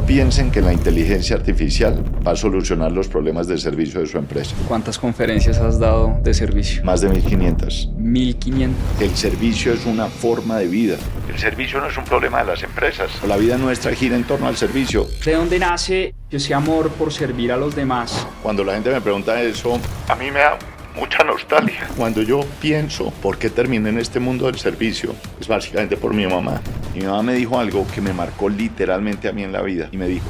piensen que la inteligencia artificial va a solucionar los problemas de servicio de su empresa. ¿Cuántas conferencias has dado de servicio? Más de 1.500. 1.500. El servicio es una forma de vida. El servicio no es un problema de las empresas. La vida nuestra gira en torno al servicio. ¿De dónde nace ese amor por servir a los demás? Cuando la gente me pregunta eso, a mí me da mucha nostalgia. Cuando yo pienso por qué terminé en este mundo del servicio, es básicamente por mi mamá. Mi mamá me dijo algo que me marcó literalmente a mí en la vida y me dijo: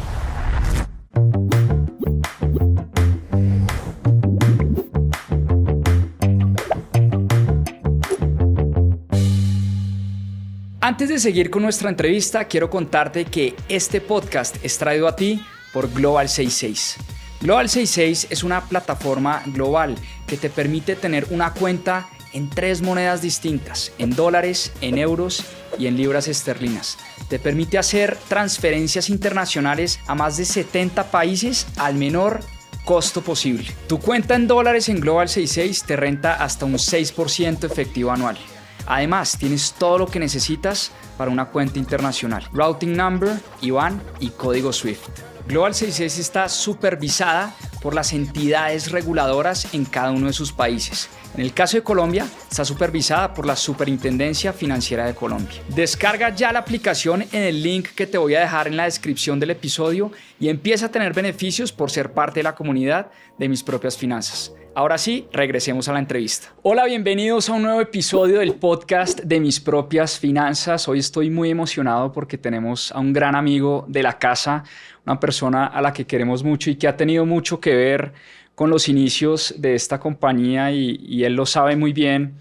Antes de seguir con nuestra entrevista, quiero contarte que este podcast es traído a ti por Global 66. Global 66 es una plataforma global que te permite tener una cuenta en 3 monedas distintas, en dólares, en euros y en libras esterlinas. Te permite hacer transferencias internacionales a más de 70 países al menor costo posible. Tu cuenta en dólares en Global 66 te renta hasta un 6% efectivo anual. Además, tienes todo lo que necesitas para una cuenta internacional: routing number, IBAN y código SWIFT. Global 66 está supervisada por las entidades reguladoras en cada uno de sus países. En el caso de Colombia, está supervisada por la Superintendencia Financiera de Colombia. Descarga ya la aplicación en el link que te voy a dejar en la descripción del episodio y empieza a tener beneficios por ser parte de la comunidad de Mis Propias Finanzas. Ahora sí, regresemos a la entrevista. Hola, bienvenidos a un nuevo episodio del podcast de Mis Propias Finanzas. Hoy estoy muy emocionado porque tenemos a un gran amigo de la casa, una persona a la que queremos mucho y que ha tenido mucho que ver con los inicios de esta compañía y él lo sabe muy bien.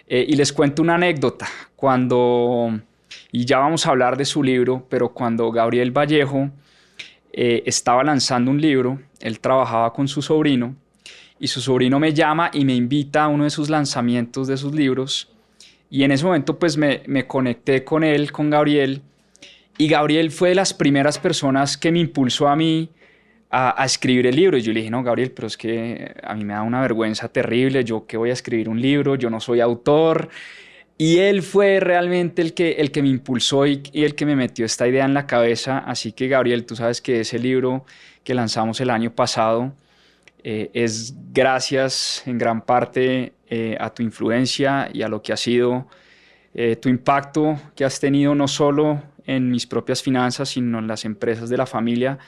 Y les cuento una anécdota. Y ya vamos a hablar de su libro, pero cuando Gabriel Vallejo estaba lanzando un libro, él trabajaba con su sobrino. Y su sobrino me llama y me invita a uno de sus lanzamientos de sus libros. Y en ese momento pues me conecté con él, con Gabriel. Y Gabriel fue de las primeras personas que me impulsó a mí a escribir el libro. Y yo le dije: no, Gabriel, pero es que a mí me da una vergüenza terrible. ¿Yo qué voy a escribir un libro? Yo no soy autor. Y él fue realmente el que me impulsó y el que me metió esta idea en la cabeza. Así que, Gabriel, tú sabes que ese libro que lanzamos el año pasado es gracias en gran parte a tu influencia y a lo que ha sido tu impacto que has tenido no solo en Mis Propias Finanzas, sino en las empresas de la familia.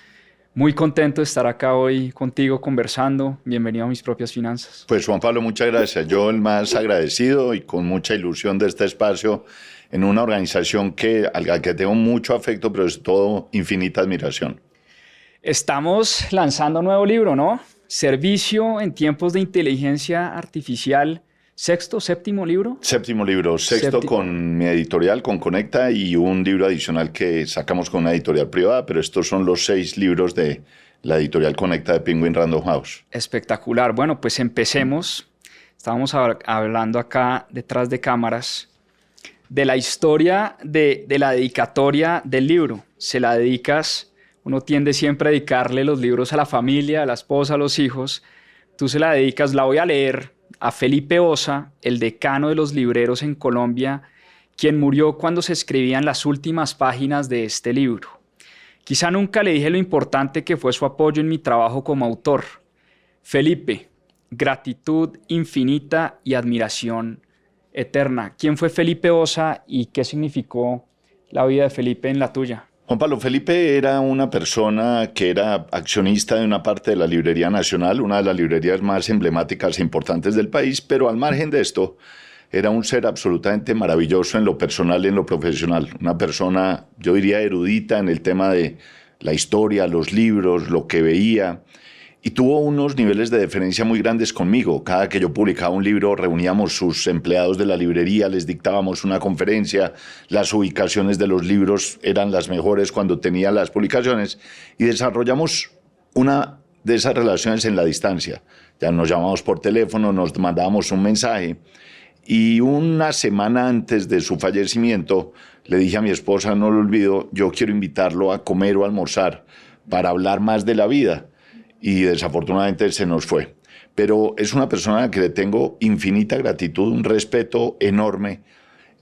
Muy contento de estar acá hoy contigo conversando. Bienvenido a Mis Propias Finanzas. Pues Juan Pablo, muchas gracias. Yo el más agradecido y con mucha ilusión de este espacio en una organización a la que tengo mucho afecto, pero sobre todo infinita admiración. Estamos lanzando un nuevo libro, ¿no? Servicio en tiempos de inteligencia artificial. ¿Séptimo libro? Séptimo libro, sexto con mi editorial, con Conecta, y un libro adicional que sacamos con una editorial privada, pero estos son los 6 libros de la editorial Conecta de Penguin Random House. Espectacular. Bueno, pues empecemos. Estábamos hablando acá detrás de cámaras de la historia de la dedicatoria del libro. Se la dedicas. Uno tiende siempre a dedicarle los libros a la familia, a la esposa, a los hijos. Tú se la dedicas, la voy a leer, a Felipe Osa, el decano de los libreros en Colombia, quien murió cuando se escribían las últimas páginas de este libro. Quizá nunca le dije lo importante que fue su apoyo en mi trabajo como autor. Felipe, gratitud infinita y admiración eterna. ¿Quién fue Felipe Osa y qué significó la vida de Felipe en la tuya? Juan Pablo, Felipe era una persona que era accionista de una parte de la Librería Nacional, una de las librerías más emblemáticas e importantes del país, pero al margen de esto, era un ser absolutamente maravilloso en lo personal y en lo profesional. Una persona, yo diría, erudita en el tema de la historia, los libros, lo que veía. Y tuvo unos niveles de deferencia muy grandes conmigo. Cada que yo publicaba un libro, reuníamos sus empleados de la librería, les dictábamos una conferencia, las ubicaciones de los libros eran las mejores cuando tenía las publicaciones, y desarrollamos una de esas relaciones en la distancia. Ya nos llamamos por teléfono, nos mandábamos un mensaje, y una semana antes de su fallecimiento le dije a mi esposa: no lo olvido, yo quiero invitarlo a comer o a almorzar para hablar más de la vida. Y desafortunadamente se nos fue. Pero es una persona a la que le tengo infinita gratitud, un respeto enorme.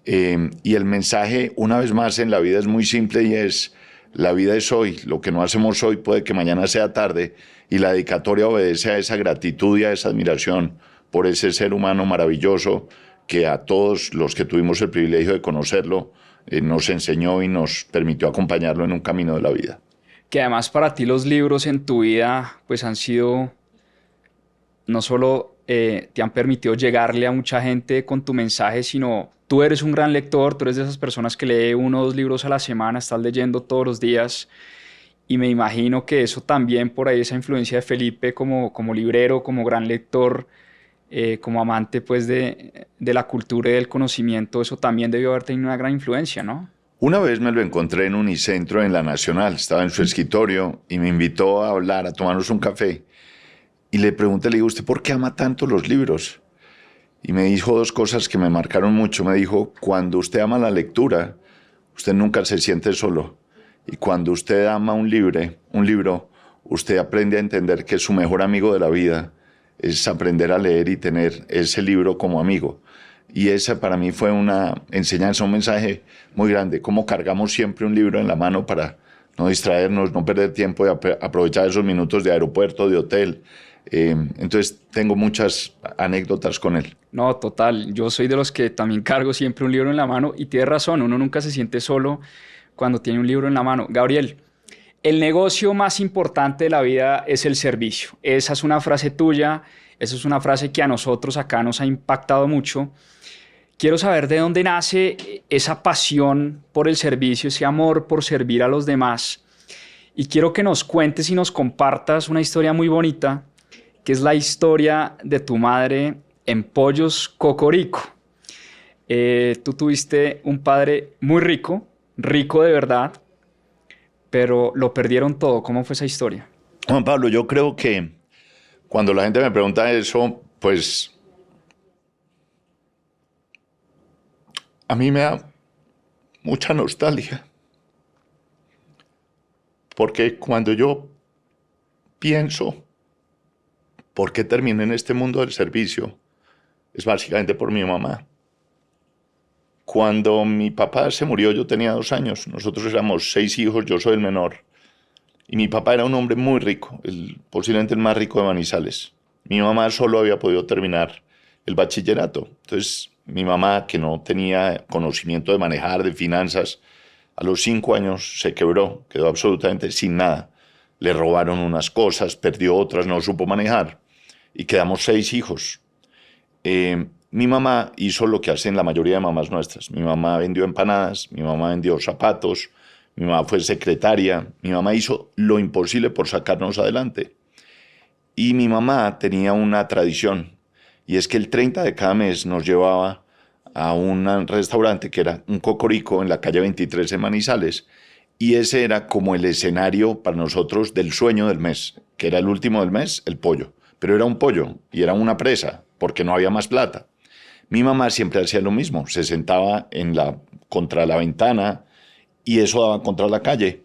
Y el mensaje, una vez más, en la vida es muy simple y es: La vida es hoy, lo que no hacemos hoy puede que mañana sea tarde, y la dedicatoria obedece a esa gratitud y a esa admiración por ese ser humano maravilloso que a todos los que tuvimos el privilegio de conocerlo nos enseñó y nos permitió acompañarlo en un camino de la vida. Que además para ti los libros en tu vida pues han sido, no solo te han permitido llegarle a mucha gente con tu mensaje, sino tú eres un gran lector, tú eres de esas personas que lee 1 o 2 libros a la semana, estás leyendo todos los días, y me imagino que eso también, por ahí esa influencia de Felipe como librero, como gran lector, como amante pues de la cultura y del conocimiento, eso también debió haber tenido una gran influencia, ¿no? Una vez me lo encontré en Unicentro en la Nacional, estaba en su escritorio y me invitó a hablar, a tomarnos un café. Y le pregunté, le digo, ¿usted por qué ama tanto los libros? Y me dijo 2 cosas que me marcaron mucho. Me dijo, cuando usted ama la lectura, usted nunca se siente solo. Y cuando usted ama un libro, usted aprende a entender que su mejor amigo de la vida es aprender a leer y tener ese libro como amigo. Y esa para mí fue una enseñanza, un mensaje muy grande. Cómo cargamos siempre un libro en la mano para no distraernos, no perder tiempo y aprovechar esos minutos de aeropuerto, de hotel. Entonces tengo muchas anécdotas con él. No, total. Yo soy de los que también cargo siempre un libro en la mano y tienes razón, uno nunca se siente solo cuando tiene un libro en la mano. Gabriel, el negocio más importante de la vida es el servicio. Esa es una frase tuya, esa es una frase que a nosotros acá nos ha impactado mucho. Quiero saber de dónde nace esa pasión por el servicio, ese amor por servir a los demás. Y quiero que nos cuentes y nos compartas una historia muy bonita, que es la historia de tu madre en Pollos Cocorico. Tú tuviste un padre muy rico, rico de verdad, pero lo perdieron todo. ¿Cómo fue esa historia? Juan Pablo, yo creo que cuando la gente me pregunta eso, pues a mí me da mucha nostalgia. Porque cuando yo pienso por qué terminé en este mundo del servicio, es básicamente por mi mamá. Cuando mi papá se murió, yo tenía 2 años. Nosotros éramos 6 hijos, yo soy el menor. Y mi papá era un hombre muy rico, posiblemente el más rico de Manizales. Mi mamá solo había podido terminar el bachillerato. Entonces, mi mamá, que no tenía conocimiento de manejar, de finanzas, a los 5 años se quebró, quedó absolutamente sin nada. Le robaron unas cosas, perdió otras, no supo manejar. Y quedamos 6 hijos. Mi mamá hizo lo que hacen la mayoría de mamás nuestras. Mi mamá vendió empanadas, mi mamá vendió zapatos, mi mamá fue secretaria, mi mamá hizo lo imposible por sacarnos adelante. Y mi mamá tenía una tradición, y es que el 30 de cada mes nos llevaba a un restaurante que era un Cocorico en la calle 23 en Manizales, y ese era como el escenario para nosotros del sueño del mes, que era el último del mes, el pollo. Pero era un pollo y era una presa, porque no había más plata. Mi mamá siempre hacía lo mismo, se sentaba contra la ventana y eso daba contra la calle.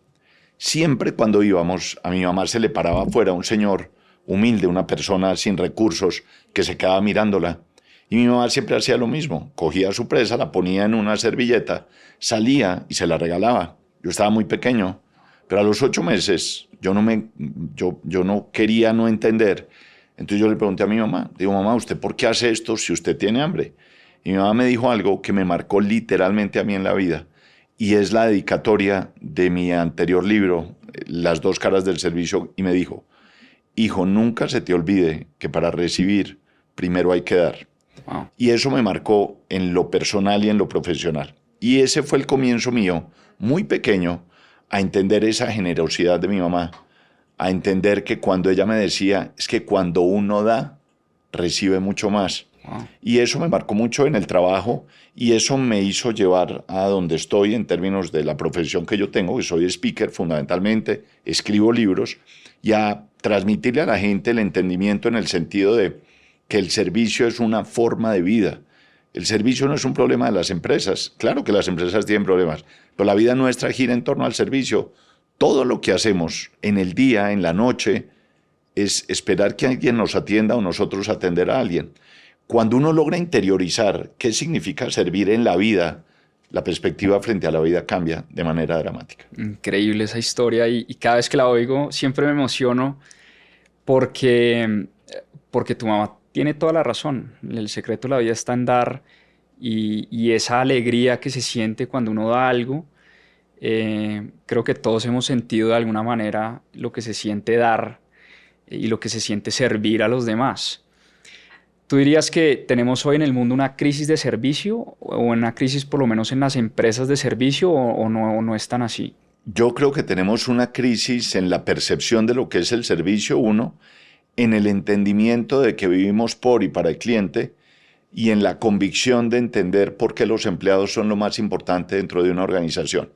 Siempre cuando íbamos, a mi mamá se le paraba afuera un señor humilde, una persona sin recursos, que se quedaba mirándola. Y mi mamá siempre hacía lo mismo, cogía su presa, la ponía en una servilleta, salía y se la regalaba. Yo estaba muy pequeño, pero a los 8 meses yo no quería no entender. Entonces yo le pregunté a mi mamá, digo, mamá, ¿usted por qué hace esto si usted tiene hambre? Y mi mamá me dijo algo que me marcó literalmente a mí en la vida, y es la dedicatoria de mi anterior libro, Las 2 caras del servicio, y me dijo, hijo, nunca se te olvide que para recibir primero hay que dar. Wow. Y eso me marcó en lo personal y en lo profesional. Y ese fue el comienzo mío, muy pequeño, a entender esa generosidad de mi mamá, a entender que cuando ella me decía, es que cuando uno da, recibe mucho más. Wow. Y eso me marcó mucho en el trabajo y eso me hizo llevar a donde estoy en términos de la profesión que yo tengo, que soy speaker fundamentalmente, escribo libros, y a transmitirle a la gente el entendimiento en el sentido de que el servicio es una forma de vida. El servicio no es un problema de las empresas. Claro que las empresas tienen problemas, pero la vida nuestra gira en torno al servicio. Todo lo que hacemos en el día, en la noche, es esperar que alguien nos atienda o nosotros atender a alguien. Cuando uno logra interiorizar qué significa servir en la vida, la perspectiva frente a la vida cambia de manera dramática. Increíble esa historia y cada vez que la oigo siempre me emociono porque, porque tu mamá tiene toda la razón. El secreto de la vida está en dar y esa alegría que se siente cuando uno da algo, creo que todos hemos sentido de alguna manera lo que se siente dar y lo que se siente servir a los demás. ¿Tú dirías que tenemos hoy en el mundo una crisis de servicio o una crisis por lo menos en las empresas de servicio o no es tan así? Yo creo que tenemos una crisis en la percepción de lo que es el servicio, uno, en el entendimiento de que vivimos por y para el cliente y en la convicción de entender por qué los empleados son lo más importante dentro de una organización.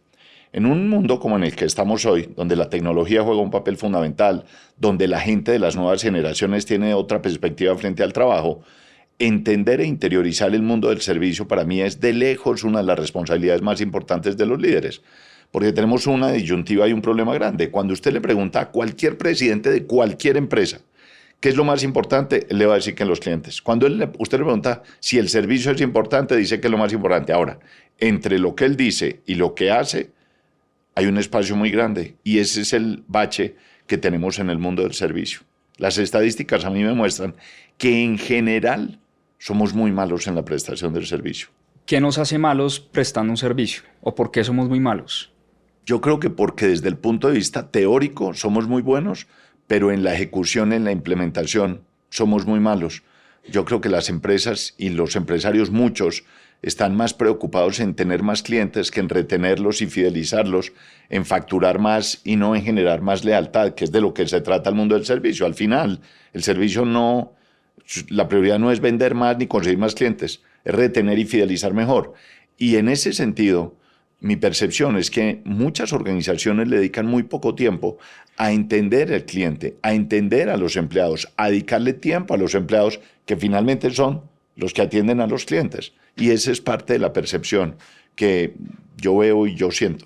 En un mundo como en el que estamos hoy, donde la tecnología juega un papel fundamental, donde la gente de las nuevas generaciones tiene otra perspectiva frente al trabajo, entender e interiorizar el mundo del servicio para mí es de lejos una de las responsabilidades más importantes de los líderes, porque tenemos una disyuntiva y un problema grande. Cuando usted le pregunta a cualquier presidente de cualquier empresa, ¿qué es lo más importante? Él le va a decir que los clientes. Cuando usted le pregunta si el servicio es importante, dice que es lo más importante. Ahora, entre lo que él dice y lo que hace, hay un espacio muy grande y ese es el bache que tenemos en el mundo del servicio. Las estadísticas a mí me muestran que en general somos muy malos en la prestación del servicio. ¿Qué nos hace malos prestando un servicio? ¿O por qué somos muy malos? Yo creo que porque desde el punto de vista teórico somos muy buenos, pero en la ejecución, en la implementación, somos muy malos. Yo creo que las empresas y los empresarios, muchos, están más preocupados en tener más clientes que en retenerlos y fidelizarlos, en facturar más y no en generar más lealtad, que es de lo que se trata el mundo del servicio. Al final, el servicio no, la prioridad no es vender más ni conseguir más clientes, es retener y fidelizar mejor. Y en ese sentido, mi percepción es que muchas organizaciones le dedican muy poco tiempo a entender al cliente, a entender a los empleados, a dedicarle tiempo a los empleados que finalmente son los que atienden a los clientes. Y esa es parte de la percepción que yo veo y yo siento.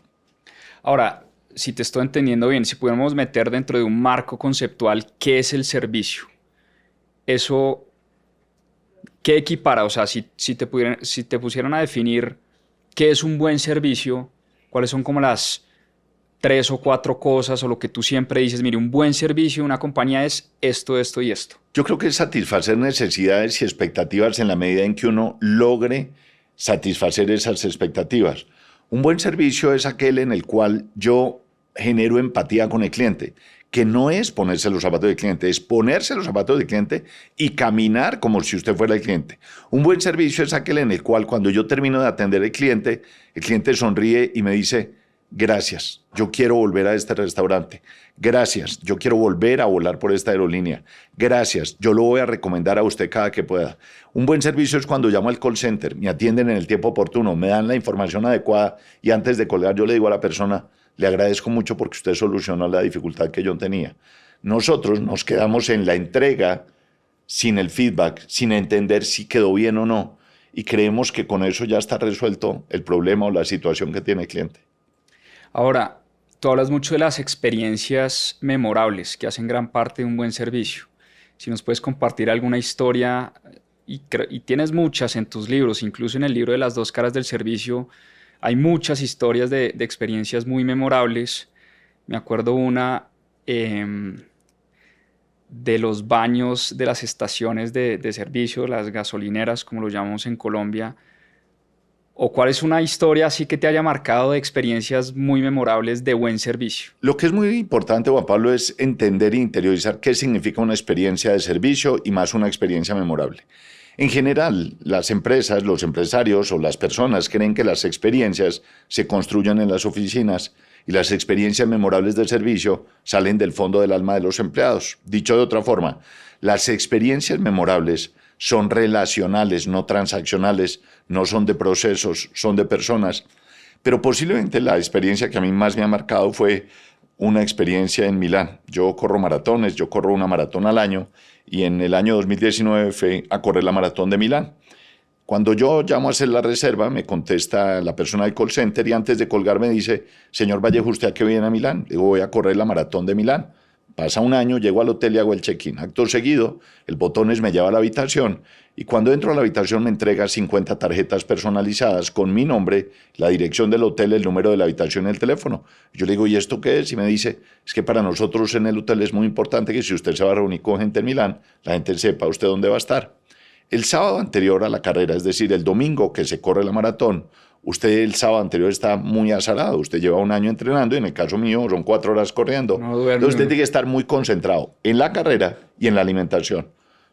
Ahora, si te estoy entendiendo bien, si pudiéramos meter dentro de un marco conceptual, ¿qué es el servicio? Eso, ¿qué equipara? O sea, si te pusieran a definir qué es un buen servicio, ¿cuáles son como las 3 o 4 cosas o lo que tú siempre dices? Mire, un buen servicio, una compañía es esto, esto y esto. Yo creo que es satisfacer necesidades y expectativas en la medida en que uno logre satisfacer esas expectativas. Un buen servicio es aquel en el cual yo genero empatía con el cliente, que no es ponerse los zapatos del cliente, es ponerse los zapatos del cliente y caminar como si usted fuera el cliente. Un buen servicio es aquel en el cual cuando yo termino de atender al cliente, el cliente sonríe y me dice: gracias, yo quiero volver a este restaurante. Gracias, yo quiero volver a volar por esta aerolínea. Gracias, yo lo voy a recomendar a usted cada que pueda. Un buen servicio es cuando llamo al call center, me atienden en el tiempo oportuno, me dan la información adecuada y antes de colgar yo le digo a la persona: le agradezco mucho porque usted solucionó la dificultad que yo tenía. Nosotros nos quedamos en la entrega sin el feedback, sin entender si quedó bien o no, y creemos que con eso ya está resuelto el problema o la situación que tiene el cliente. Ahora, tú hablas mucho de las experiencias memorables que hacen gran parte de un buen servicio. Si nos puedes compartir alguna historia, y tienes muchas en tus libros, incluso en el libro de las 2 caras del servicio, hay muchas historias de experiencias muy memorables. Me acuerdo una de los baños de las estaciones de servicio, las gasolineras, como lo llamamos en Colombia. ¿O cuál es una historia así que te haya marcado de experiencias muy memorables de buen servicio? Lo que es muy importante, Juan Pablo, es entender e interiorizar qué significa una experiencia de servicio y más una experiencia memorable. En general, las empresas, los empresarios o las personas creen que las experiencias se construyen en las oficinas y las experiencias memorables del servicio salen del fondo del alma de los empleados. Dicho de otra forma, las experiencias memorables son relacionales, no transaccionales, no son de procesos, son de personas. Pero posiblemente la experiencia que a mí más me ha marcado fue una experiencia en Milán. Yo corro maratones, yo corro una maratón al año y en el año 2019 fui a correr la maratón de Milán. Cuando yo llamo a hacer la reserva, me contesta la persona del call center y antes de colgar me dice: señor Vallejo, ¿usted a qué viene a Milán? Digo: voy a correr la maratón de Milán. Pasa un año, llego al hotel y hago el check-in. Acto seguido, el Botones me lleva a la habitación y cuando entro a la habitación me entrega 50 tarjetas personalizadas con mi nombre, la dirección del hotel, el número de la habitación y el teléfono. Yo le digo, ¿y esto qué es? Y me dice, es que para nosotros en el hotel es muy importante que si usted se va a reunir con gente en Milán, la gente sepa usted dónde va a estar. El sábado anterior a la carrera, es decir, el domingo que se corre la maratón, usted el sábado anterior está muy azarado, usted lleva un año entrenando y en el caso mío son 4 horas corriendo. No duerme. Entonces usted tiene que estar muy concentrado en la carrera y en la alimentación.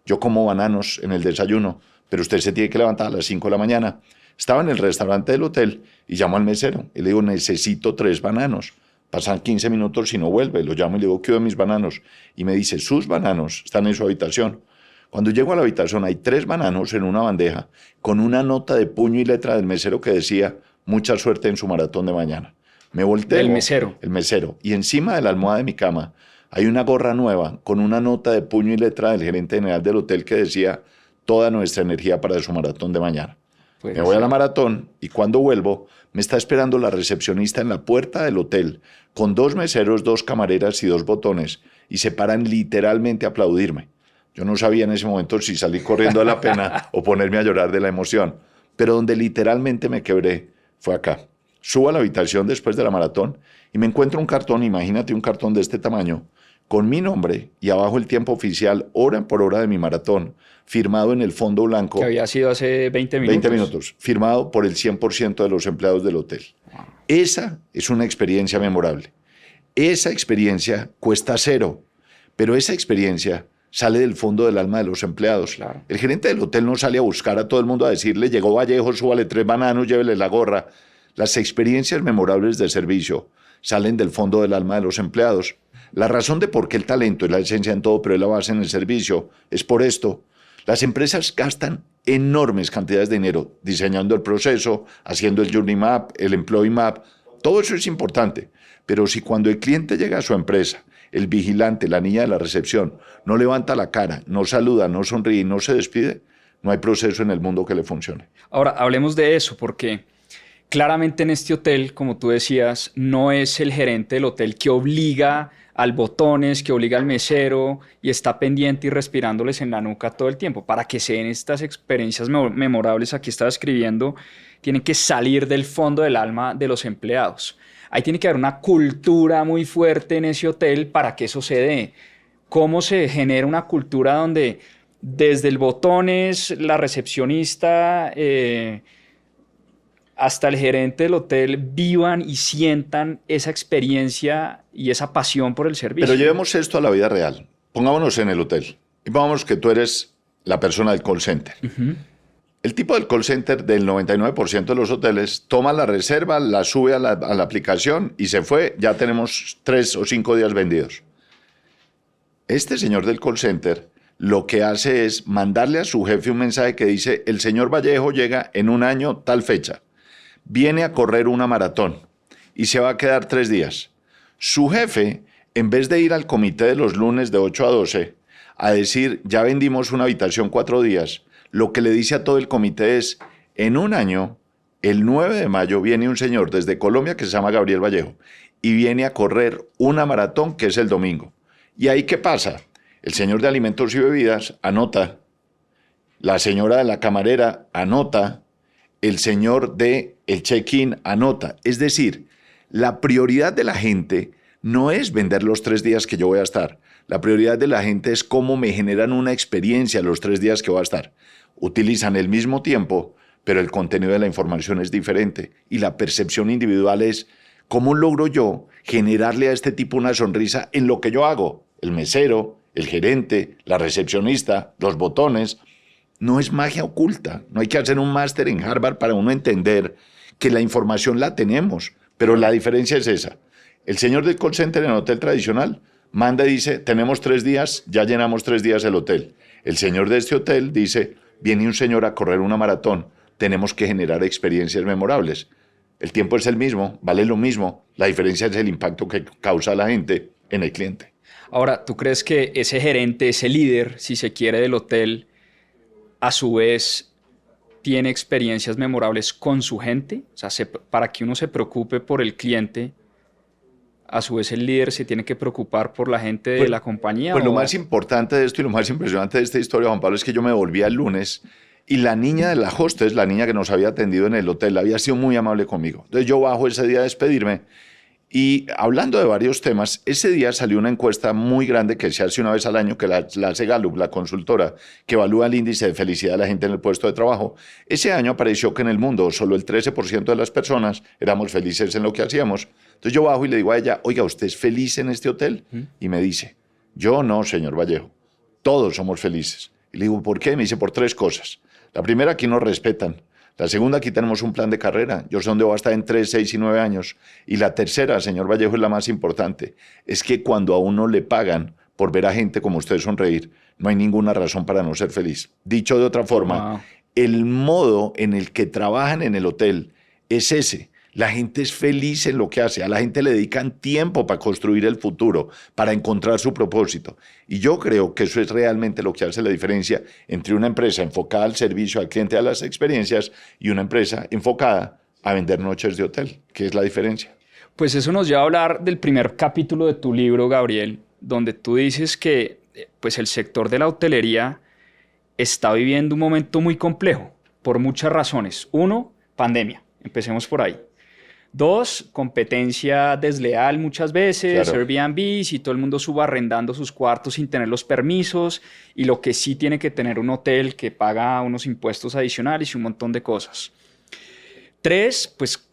Yo como bananos en el desayuno, pero usted se tiene que levantar a las 5 de la mañana. Estaba en el restaurante del hotel y llamo al mesero y le digo, necesito 3 bananos. Pasan 15 minutos y no vuelve. Lo llamo y le digo, ¿qué de mis bananos? Y me dice, sus bananos están en su habitación. Cuando llego a la habitación hay 3 bananos en una bandeja con una nota de puño y letra del mesero que decía mucha suerte en su maratón de mañana. Me volteo. ¿El mesero? El mesero. Y encima de la almohada de mi cama hay una gorra nueva con una nota de puño y letra del gerente general del hotel que decía toda nuestra energía para su maratón de mañana. Pues me voy sí. a la maratón y cuando vuelvo me está esperando la recepcionista en la puerta del hotel con 2 meseros, 2 camareras y 2 botones y se paran literalmente a aplaudirme. Yo no sabía en ese momento si salí corriendo de la pena o ponerme a llorar de la emoción, pero donde literalmente me quebré fue acá. Subo a la habitación después de la maratón y me encuentro un cartón, imagínate un cartón de este tamaño, con mi nombre y abajo el tiempo oficial, hora por hora de mi maratón, firmado en el fondo blanco. Que había sido hace 20 minutos. 20 minutos, firmado por el 100% de los empleados del hotel. Esa es una experiencia memorable. Esa experiencia cuesta 0, pero esa experiencia sale del fondo del alma de los empleados. Claro. El gerente del hotel no sale a buscar a todo el mundo a decirle, llegó Vallejo, súbale 3 bananos, llévele la gorra. Las experiencias memorables de servicio salen del fondo del alma de los empleados. La razón de por qué el talento es la esencia en todo, pero es la base en el servicio, es por esto. Las empresas gastan enormes cantidades de dinero diseñando el proceso, haciendo el Journey Map, el Employee Map. Todo eso es importante, pero si cuando el cliente llega a su empresa, el vigilante, la niña de la recepción, no levanta la cara, no saluda, no sonríe y no se despide, no hay proceso en el mundo que le funcione. Ahora, hablemos de eso, porque claramente en este hotel, como tú decías, no es el gerente del hotel que obliga al Botones, que obliga al mesero y está pendiente y respirándoles en la nuca todo el tiempo. Para que se den estas experiencias memorables, aquí estaba escribiendo, tienen que salir del fondo del alma de los empleados. Ahí tiene que haber una cultura muy fuerte en ese hotel para que eso se dé. ¿Cómo se genera una cultura donde desde el Botones, la recepcionista, hasta el gerente del hotel vivan y sientan esa experiencia y esa pasión por el servicio? Pero llevemos esto a la vida real. Pongámonos en el hotel y pongamos que tú eres la persona del call center. El tipo del call center del 99% de los hoteles toma la reserva, la sube a la aplicación y se fue. Ya tenemos 3 o 5 días vendidos. Este señor del call center lo que hace es mandarle a su jefe un mensaje que dice, el señor Vallejo llega en un año tal fecha, viene a correr una maratón y se va a quedar 3 días. Su jefe, en vez de ir al comité de los lunes de 8 a 12 a decir, ya vendimos una habitación 4 días, lo que le dice a todo el comité es, en un año, el 9 de mayo, viene un señor desde Colombia que se llama Gabriel Vallejo y viene a correr una maratón que es el domingo. ¿Y ahí qué pasa? El señor de alimentos y bebidas anota, la señora de la camarera anota, el señor de el check-in anota. Es decir, la prioridad de la gente no es vender los 3 días que yo voy a estar. La prioridad de la gente es cómo me generan una experiencia los 3 días que voy a estar. Utilizan el mismo tiempo, pero el contenido de la información es diferente. Y la percepción individual es cómo logro yo generarle a este tipo una sonrisa en lo que yo hago. El mesero, el gerente, la recepcionista, los botones. No es magia oculta. No hay que hacer un máster en Harvard para uno entender que la información la tenemos. Pero la diferencia es esa. El señor del call center en el hotel tradicional manda y dice, tenemos 3 días, ya llenamos 3 días el hotel. El señor de este hotel dice, viene un señor a correr una maratón, tenemos que generar experiencias memorables. El tiempo es el mismo, vale lo mismo, la diferencia es el impacto que causa la gente en el cliente. Ahora, ¿tú crees que ese gerente, ese líder, si se quiere, del hotel, a su vez tiene experiencias memorables con su gente? O sea, para que uno se preocupe por el cliente, a su vez el líder se tiene que preocupar por la gente de la compañía. Pues lo más importante de esto y lo más impresionante de esta historia, Juan Pablo, es que yo me volví el lunes y la niña de la hostess, la niña que nos había atendido en el hotel, había sido muy amable conmigo. Entonces yo bajo ese día a despedirme y hablando de varios temas, ese día salió una encuesta muy grande que se hace una vez al año, que la hace Gallup, la consultora, que evalúa el índice de felicidad de la gente en el puesto de trabajo. Ese año apareció que en el mundo solo el 13% de las personas éramos felices en lo que hacíamos. Entonces yo bajo y le digo a ella, oiga, ¿usted es feliz en este hotel? Y me dice, yo no, señor Vallejo, todos somos felices. Y le digo, ¿por qué? Me dice, por 3 cosas. La primera, aquí nos respetan. La segunda, aquí tenemos un plan de carrera. Yo sé dónde voy a estar en 3, 6 y 9 años. Y la tercera, señor Vallejo, es la más importante. Es que cuando a uno le pagan por ver a gente como usted sonreír, no hay ninguna razón para no ser feliz. Dicho de otra forma, el modo en el que trabajan en el hotel es ese. La gente es feliz en lo que hace, a la gente le dedican tiempo para construir el futuro, para encontrar su propósito. Y yo creo que eso es realmente lo que hace la diferencia entre una empresa enfocada al servicio al cliente, a las experiencias, y una empresa enfocada a vender noches de hotel, que es la diferencia. Pues eso nos lleva a hablar del primer capítulo de tu libro, Gabriel, donde tú dices que pues el sector de la hotelería está viviendo un momento muy complejo por muchas razones. 1, pandemia. Empecemos por ahí. 2, competencia desleal muchas veces, claro. Airbnb, y todo el mundo subarrendando sus cuartos sin tener los permisos, y lo que sí tiene que tener un hotel que paga unos impuestos adicionales y un montón de cosas. 3, pues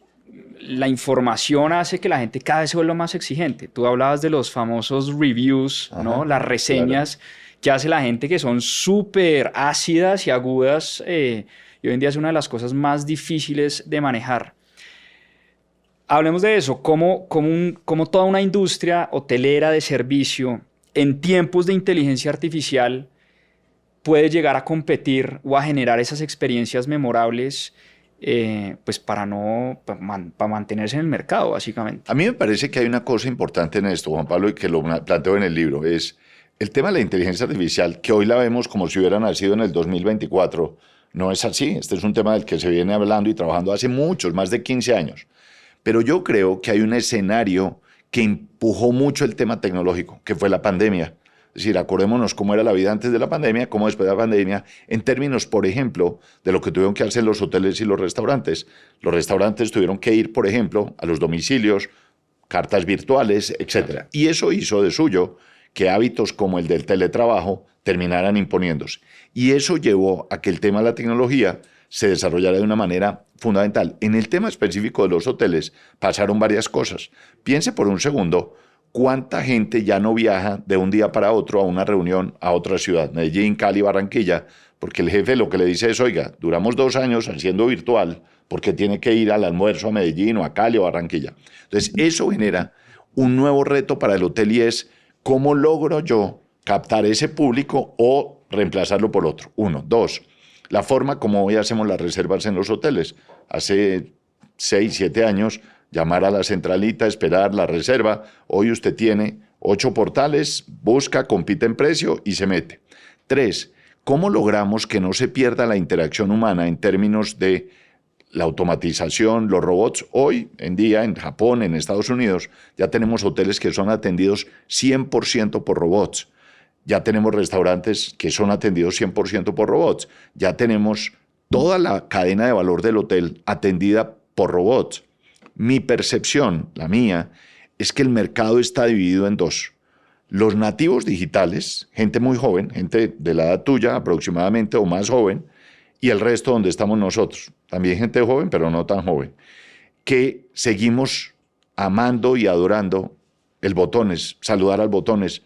la información hace que la gente cada vez se vuelva más exigente. Tú hablabas de los famosos reviews, ¿no? Las reseñas, claro, que hace la gente, que son súper ácidas y agudas, y hoy en día es una de las cosas más difíciles de manejar. Hablemos de eso, cómo toda una industria hotelera de servicio en tiempos de inteligencia artificial puede llegar a competir o a generar esas experiencias memorables, pues para mantenerse en el mercado, básicamente. A mí me parece que hay una cosa importante en esto, Juan Pablo, y que lo planteo en el libro, es el tema de la inteligencia artificial, que hoy la vemos como si hubiera nacido en el 2024. No es así. Este es un tema del que se viene hablando y trabajando hace muchos, más de 15 años. Pero yo creo que hay un escenario que empujó mucho el tema tecnológico, que fue la pandemia. Es decir, acordémonos cómo era la vida antes de la pandemia, cómo después de la pandemia, en términos, por ejemplo, de lo que tuvieron que hacer los hoteles y los restaurantes. Los restaurantes tuvieron que ir, por ejemplo, a los domicilios, cartas virtuales, etc. Y eso hizo de suyo que hábitos como el del teletrabajo terminaran imponiéndose. Y eso llevó a que el tema de la tecnología se desarrollara de una manera fundamental. En el tema específico de los hoteles pasaron varias cosas. Piense por un segundo cuánta gente ya no viaja de un día para otro a una reunión a otra ciudad, Medellín, Cali, Barranquilla, porque el jefe lo que le dice es, oiga, duramos 2 años haciendo virtual porque tiene que ir al almuerzo a Medellín o a Cali o a Barranquilla. Entonces eso genera un nuevo reto para el hotel y es cómo logro yo captar ese público o reemplazarlo por otro. 1, 2. La forma como hoy hacemos las reservas en los hoteles. Hace 6, 7 años, llamar a la centralita, esperar la reserva. Hoy usted tiene 8 portales, busca, compite en precio y se mete. 3, ¿cómo logramos que no se pierda la interacción humana en términos de la automatización, los robots? Hoy en día, en Japón, en Estados Unidos, ya tenemos hoteles que son atendidos 100% por robots. Ya tenemos restaurantes que son atendidos 100% por robots. Ya tenemos toda la cadena de valor del hotel atendida por robots. Mi percepción, la mía, es que el mercado está dividido en 2. Los nativos digitales, gente muy joven, gente de la edad tuya aproximadamente o más joven, y el resto donde estamos nosotros. También gente joven, pero no tan joven, que seguimos amando y adorando el botones, saludar al botones,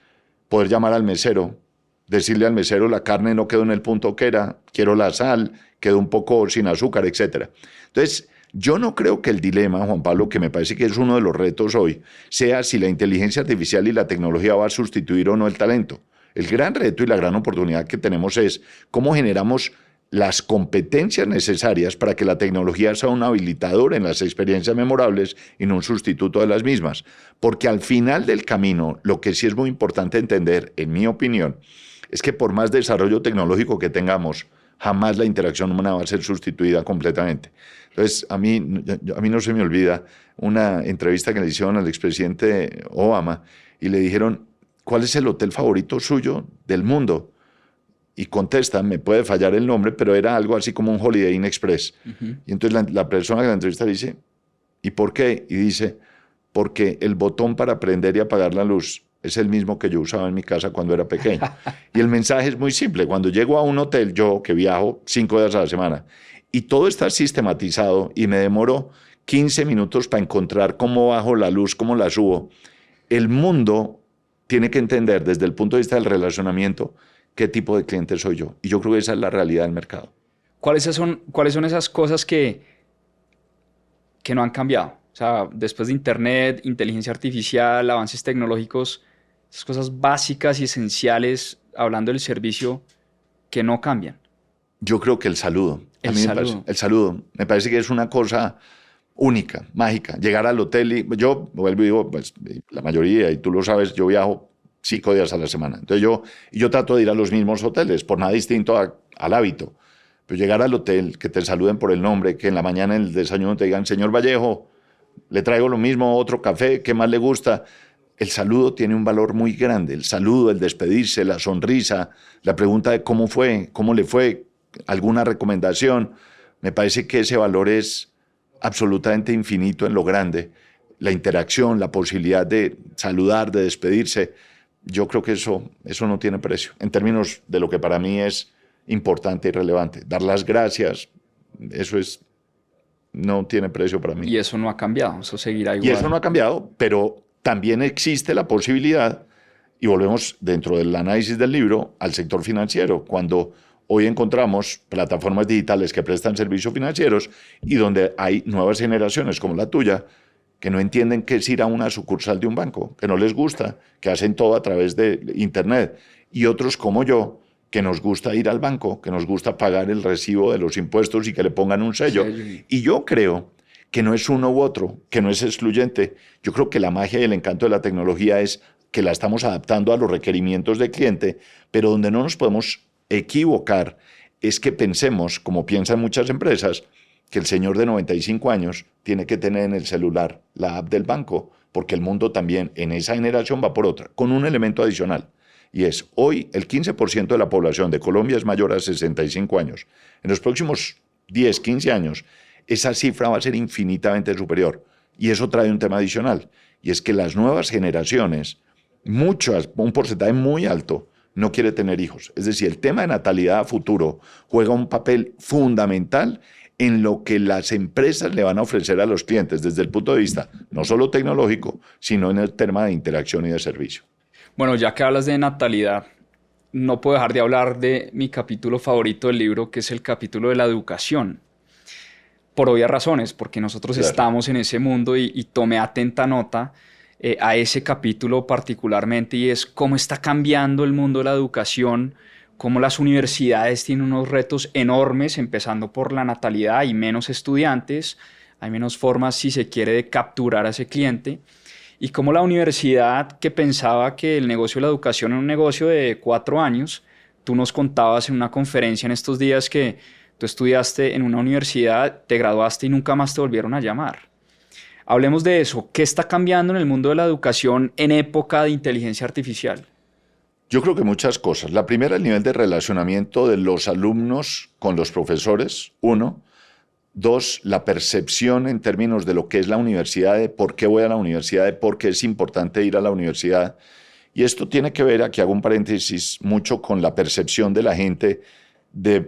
poder llamar al mesero, decirle al mesero la carne no quedó en el punto que era, quiero la sal, quedó un poco sin azúcar, etc. Entonces, yo no creo que el dilema, Juan Pablo, que me parece que es uno de los retos hoy, sea si la inteligencia artificial y la tecnología va a sustituir o no el talento. El gran reto y la gran oportunidad que tenemos es cómo generamos las competencias necesarias para que la tecnología sea un habilitador en las experiencias memorables y no un sustituto de las mismas. Porque al final del camino, lo que sí es muy importante entender, en mi opinión, es que por más desarrollo tecnológico que tengamos, jamás la interacción humana va a ser sustituida completamente. Entonces, a mí no se me olvida una entrevista que le hicieron al expresidente Obama y le dijeron, ¿cuál es el hotel favorito suyo del mundo? Y contesta, me puede fallar el nombre, pero era algo así como un Holiday Inn Express. Y entonces la persona que la entrevista le dice, ¿y por qué? Y dice, porque el botón para prender y apagar la luz es el mismo que yo usaba en mi casa cuando era pequeño. Y el mensaje es muy simple. Cuando llego a un hotel, yo que viajo 5 días a la semana, y todo está sistematizado y me demoro 15 minutos para encontrar cómo bajo la luz, cómo la subo, el mundo tiene que entender desde el punto de vista del relacionamiento qué tipo de cliente soy yo. Y yo creo que esa es la realidad del mercado. ¿Cuáles son esas cosas que no han cambiado? O sea, después de Internet, inteligencia artificial, avances tecnológicos, esas cosas básicas y esenciales, hablando del servicio, que no cambian. Yo creo que el saludo. El saludo. Me parece que es una cosa única, mágica. Llegar al hotel y yo vuelvo y digo, pues la mayoría, y tú lo sabes, yo viajo 5 días a la semana. Entonces yo trato de ir a los mismos hoteles, por nada distinto al hábito. Pero llegar al hotel, que te saluden por el nombre, que en la mañana en el desayuno te digan, señor Vallejo, le traigo lo mismo, otro café, ¿qué más le gusta? El saludo tiene un valor muy grande. El saludo, el despedirse, la sonrisa, la pregunta de cómo fue, cómo le fue, alguna recomendación. Me parece que ese valor es absolutamente infinito en lo grande. La interacción, la posibilidad de saludar, de despedirse. Yo creo que eso no tiene precio, en términos de lo que para mí es importante y relevante. Dar las gracias, no tiene precio para mí. Y eso no ha cambiado, eso seguirá igual. Y eso no ha cambiado, pero también existe la posibilidad, y volvemos dentro del análisis del libro, al sector financiero, cuando hoy encontramos plataformas digitales que prestan servicios financieros y donde hay nuevas generaciones como la tuya, que no entienden qué es ir a una sucursal de un banco, que no les gusta, que hacen todo a través de Internet. Y otros como yo, que nos gusta ir al banco, que nos gusta pagar el recibo de los impuestos y que le pongan un sello. Sí. Y yo creo que no es uno u otro, que no es excluyente. Yo creo que la magia y el encanto de la tecnología es que la estamos adaptando a los requerimientos del cliente, pero donde no nos podemos equivocar es que pensemos, como piensan muchas empresas, que el señor de 95 años tiene que tener en el celular la app del banco, porque el mundo también en esa generación va por otra, con un elemento adicional, y es, hoy el 15% de la población de Colombia es mayor a 65 años. En los próximos 10, 15 años, esa cifra va a ser infinitamente superior, y eso trae un tema adicional, y es que las nuevas generaciones, un porcentaje muy alto, no quiere tener hijos. Es decir, el tema de natalidad a futuro juega un papel fundamental en lo que las empresas le van a ofrecer a los clientes desde el punto de vista no solo tecnológico, sino en el tema de interacción y de servicio. Bueno, ya que hablas de natalidad, no puedo dejar de hablar de mi capítulo favorito del libro, que es el capítulo de la educación. Por obvias razones, porque nosotros estamos en ese mundo y tomé atenta nota a ese capítulo particularmente, y es cómo está cambiando el mundo de la educación, cómo las universidades tienen unos retos enormes, empezando por la natalidad. Hay menos estudiantes, hay menos formas, si se quiere, de capturar a ese cliente, y cómo la universidad, que pensaba que el negocio de la educación era un negocio de 4 años, tú nos contabas en una conferencia en estos días que tú estudiaste en una universidad, te graduaste y nunca más te volvieron a llamar. Hablemos de eso. ¿Qué está cambiando en el mundo de la educación en época de inteligencia artificial? Yo creo que muchas cosas. La primera, el nivel de relacionamiento de los alumnos con los profesores, 1. 2, la percepción en términos de lo que es la universidad, de por qué voy a la universidad, de por qué es importante ir a la universidad. Y esto tiene que ver, aquí hago un paréntesis, mucho con la percepción de la gente, de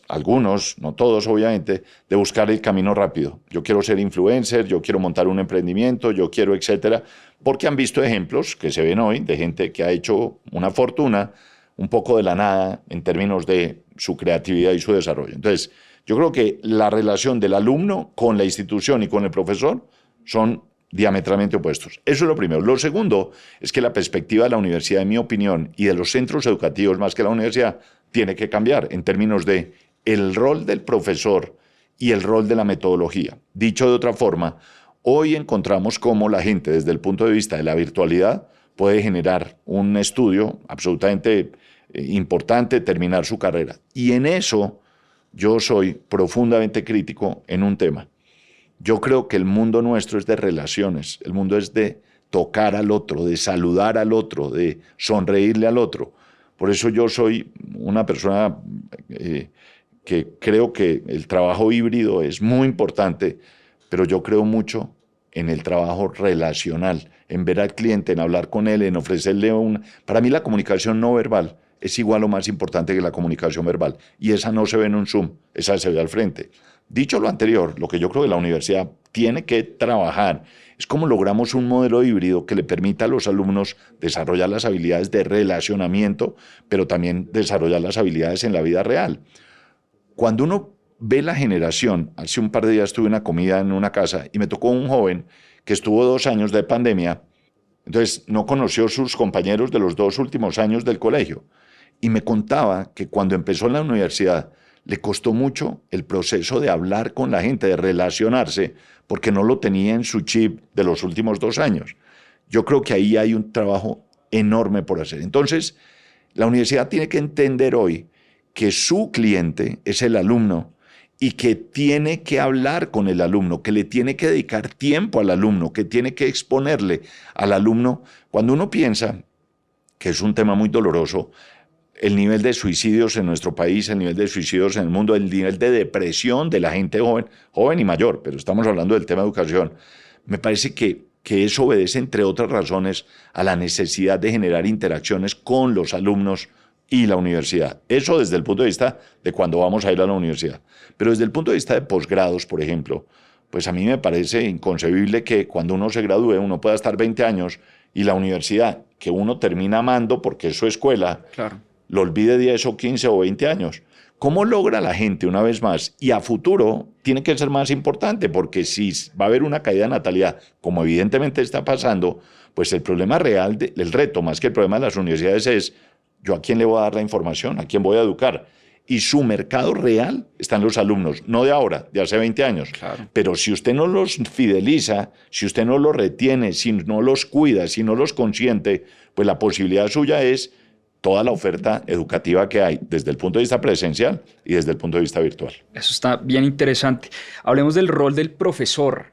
algunos, no todos obviamente, de buscar el camino rápido. Yo quiero ser influencer, yo quiero montar un emprendimiento, yo quiero, etcétera, porque han visto ejemplos que se ven hoy de gente que ha hecho una fortuna un poco de la nada en términos de su creatividad y su desarrollo. Entonces, yo creo que la relación del alumno con la institución y con el profesor son diametralmente opuestos. Eso es lo primero. Lo segundo es que la perspectiva de la universidad, en mi opinión, y de los centros educativos más que la universidad, tiene que cambiar en términos de el rol del profesor y el rol de la metodología. Dicho de otra forma, hoy encontramos cómo la gente, desde el punto de vista de la virtualidad, puede generar un estudio absolutamente importante, terminar su carrera. Y en eso yo soy profundamente crítico en un tema. Yo creo que el mundo nuestro es de relaciones, el mundo es de tocar al otro, de saludar al otro, de sonreírle al otro. Por eso yo soy una persona que creo que el trabajo híbrido es muy importante, pero yo creo mucho en el trabajo relacional, en ver al cliente, en hablar con él, en ofrecerle un... Para mí la comunicación no verbal es igual o más importante que la comunicación verbal, y esa no se ve en un Zoom, esa se ve al frente. Dicho lo anterior, lo que yo creo que la universidad tiene que trabajar es cómo logramos un modelo híbrido que le permita a los alumnos desarrollar las habilidades de relacionamiento, pero también desarrollar las habilidades en la vida real. Cuando uno ve la generación, hace un par de días tuve una comida en una casa y me tocó un joven que estuvo 2 años de pandemia, entonces no conoció sus compañeros de los 2 últimos años del colegio y me contaba que cuando empezó en la universidad le costó mucho el proceso de hablar con la gente, de relacionarse, porque no lo tenía en su chip de los últimos 2 años. Yo creo que ahí hay un trabajo enorme por hacer. Entonces, la universidad tiene que entender hoy que su cliente es el alumno y que tiene que hablar con el alumno, que le tiene que dedicar tiempo al alumno, que tiene que exponerle al alumno. Cuando uno piensa, que es un tema muy doloroso, el nivel de suicidios en nuestro país, el nivel de suicidios en el mundo, el nivel de depresión de la gente joven y mayor, pero estamos hablando del tema de educación, me parece que eso obedece, entre otras razones, a la necesidad de generar interacciones con los alumnos y la universidad. Eso desde el punto de vista de cuando vamos a ir a la universidad. Pero desde el punto de vista de posgrados, por ejemplo, pues a mí me parece inconcebible que cuando uno se gradúe uno pueda estar 20 años y la universidad, que uno termina amando porque es su escuela, Claro. lo olvide 10 o 15 o 20 años. ¿Cómo logra la gente, una vez más? Y a futuro tiene que ser más importante, porque si va a haber una caída de natalidad, como evidentemente está pasando, pues el problema real, el reto más que el problema de las universidades es, ¿yo a quién le voy a dar la información? ¿A quién voy a educar? Y su mercado real está en los alumnos, no de ahora, de hace 20 años. Claro. Pero si usted no los fideliza, si usted no los retiene, si no los cuida, si no los consiente, pues la posibilidad suya es toda la oferta educativa que hay desde el punto de vista presencial y desde el punto de vista virtual. Eso está bien interesante. Hablemos del rol del profesor.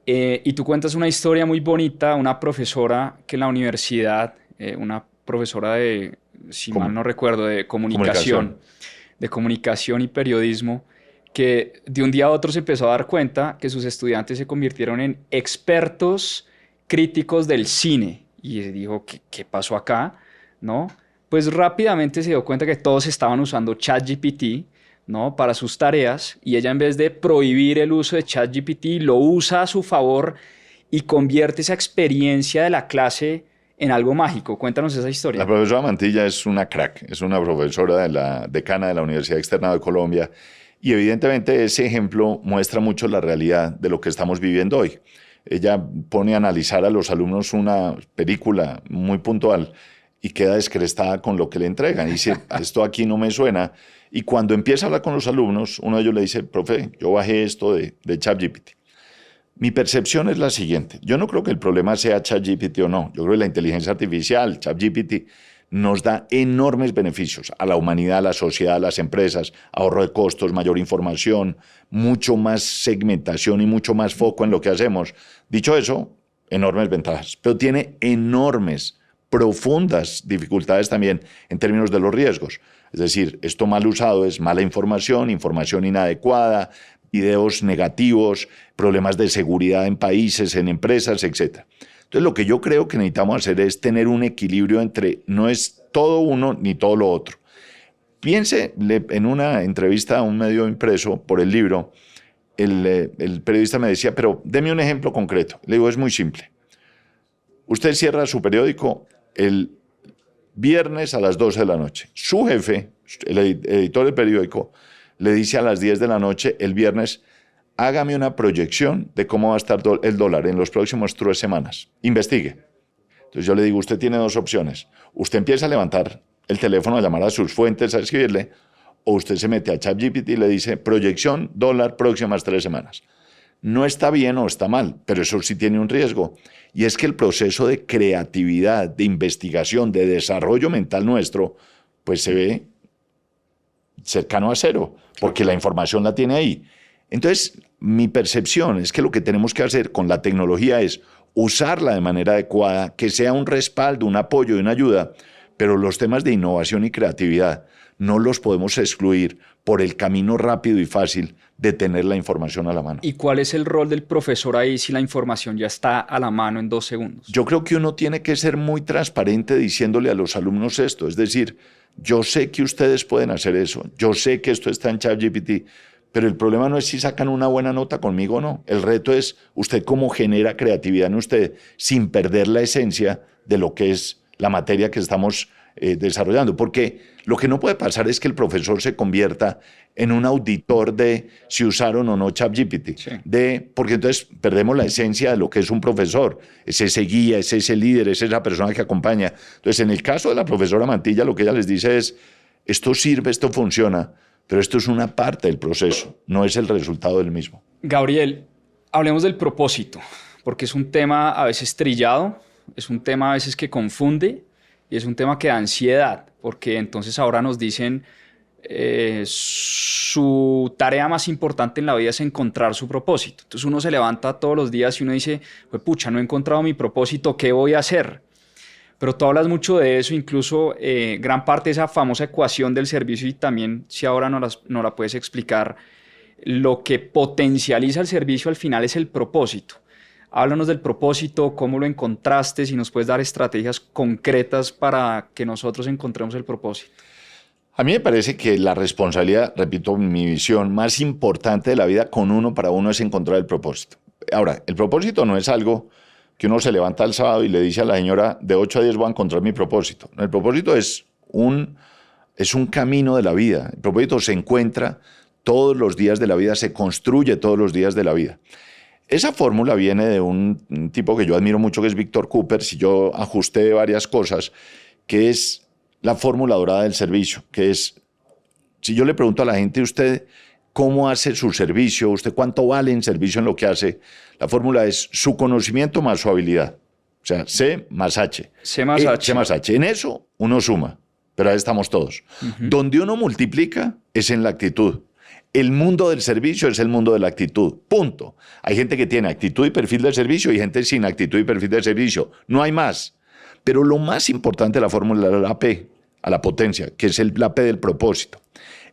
Y tú cuentas una historia muy bonita, una profesora que en la universidad, una profesora de, si mal no recuerdo, de comunicación y periodismo, que de un día a otro se empezó a dar cuenta que sus estudiantes se convirtieron en expertos críticos del cine. Y dijo, ¿qué pasó acá? ¿No? Pues rápidamente se dio cuenta que todos estaban usando ChatGPT, ¿no? Para sus tareas, y ella, en vez de prohibir el uso de ChatGPT, lo usa a su favor y convierte esa experiencia de la clase en algo mágico. Cuéntanos esa historia. La profesora Mantilla es una crack, es una profesora de la decana de la Universidad Externado de Colombia, y evidentemente ese ejemplo muestra mucho la realidad de lo que estamos viviendo hoy. Ella pone a analizar a los alumnos una película muy puntual y queda descrestada con lo que le entregan. Y dice, esto aquí no me suena. Y cuando empieza a hablar con los alumnos, uno de ellos le dice, profe, yo bajé esto de ChatGPT. Mi percepción es la siguiente. Yo no creo que el problema sea ChatGPT o no. Yo creo que la inteligencia artificial, ChatGPT, nos da enormes beneficios a la humanidad, a la sociedad, a las empresas, ahorro de costos, mayor información, mucho más segmentación y mucho más foco en lo que hacemos. Dicho eso, enormes ventajas, pero tiene enormes, profundas dificultades también en términos de los riesgos. Es decir, esto mal usado es mala información, información inadecuada, videos negativos, problemas de seguridad en países, en empresas, etc. Entonces, lo que yo creo que necesitamos hacer es tener un equilibrio entre no es todo uno ni todo lo otro. Piense en una entrevista a un medio impreso por el libro, el periodista me decía, pero deme un ejemplo concreto. Le digo, es muy simple. Usted cierra su periódico el viernes a las 12 de la noche. Su jefe, el editor del periódico, le dice a las 10 de la noche el viernes, hágame una proyección de cómo va a estar el dólar en los próximos 3 semanas. Investigue. Entonces yo le digo, usted tiene 2 opciones. Usted empieza a levantar el teléfono, a llamar a sus fuentes, a escribirle, o usted se mete a ChatGPT y le dice, proyección dólar próximas 3 semanas. No está bien o está mal, pero eso sí tiene un riesgo. Y es que el proceso de creatividad, de investigación, de desarrollo mental nuestro, pues se ve cercano a cero, porque la información la tiene ahí. Entonces, mi percepción es que lo que tenemos que hacer con la tecnología es usarla de manera adecuada, que sea un respaldo, un apoyo y una ayuda, pero los temas de innovación y creatividad no los podemos excluir por el camino rápido y fácil de tener la información a la mano. ¿Y cuál es el rol del profesor ahí si la información ya está a la mano en 2 segundos? Yo creo que uno tiene que ser muy transparente diciéndole a los alumnos esto, es decir, yo sé que ustedes pueden hacer eso, yo sé que esto está en ChatGPT, pero el problema no es si sacan una buena nota conmigo o no. El reto es usted cómo genera creatividad en usted sin perder la esencia de lo que es la materia que estamos desarrollando. Porque lo que no puede pasar es que el profesor se convierta en un auditor de si usaron o no ChatGPT. Sí. Porque entonces perdemos la esencia de lo que es un profesor. Es ese guía, es ese líder, es esa persona que acompaña. Entonces, en el caso de la profesora Mantilla, lo que ella les dice es, esto sirve, esto funciona, pero esto es una parte del proceso, no es el resultado del mismo. Gabriel, hablemos del propósito, porque es un tema a veces trillado, es un tema a veces que confunde y es un tema que da ansiedad, porque entonces ahora nos dicen su tarea más importante en la vida es encontrar su propósito. Entonces uno se levanta todos los días y uno dice, pues pucha, no he encontrado mi propósito, ¿qué voy a hacer? Pero tú hablas mucho de eso, incluso gran parte de esa famosa ecuación del servicio, y también si ahora no la puedes explicar, lo que potencializa el servicio al final es el propósito. Háblanos del propósito, cómo lo encontraste, si nos puedes dar estrategias concretas para que nosotros encontremos el propósito. A mí me parece que la responsabilidad, repito, mi visión más importante de la vida con uno para uno es encontrar el propósito. Ahora, el propósito no es algo que uno se levanta el sábado y le dice a la señora, de 8 a 10 voy a encontrar mi propósito. El propósito es un camino de la vida. El propósito se encuentra todos los días de la vida, se construye todos los días de la vida. Esa fórmula viene de un tipo que yo admiro mucho, que es Víctor Cooper, si yo ajusté varias cosas, que es la fórmula dorada del servicio, que es, si yo le pregunto a la gente, usted cómo hace su servicio, usted cuánto vale en servicio en lo que hace, la fórmula es su conocimiento más su habilidad. O sea, C más H. C más H. C más H. En eso uno suma, pero ahí estamos todos. Donde uno multiplica es en la actitud. El mundo del servicio es el mundo de la actitud, punto. Hay gente que tiene actitud y perfil de servicio y gente sin actitud y perfil de servicio. No hay más. Pero lo más importante de la fórmula es la P, a la potencia, que es la P del propósito.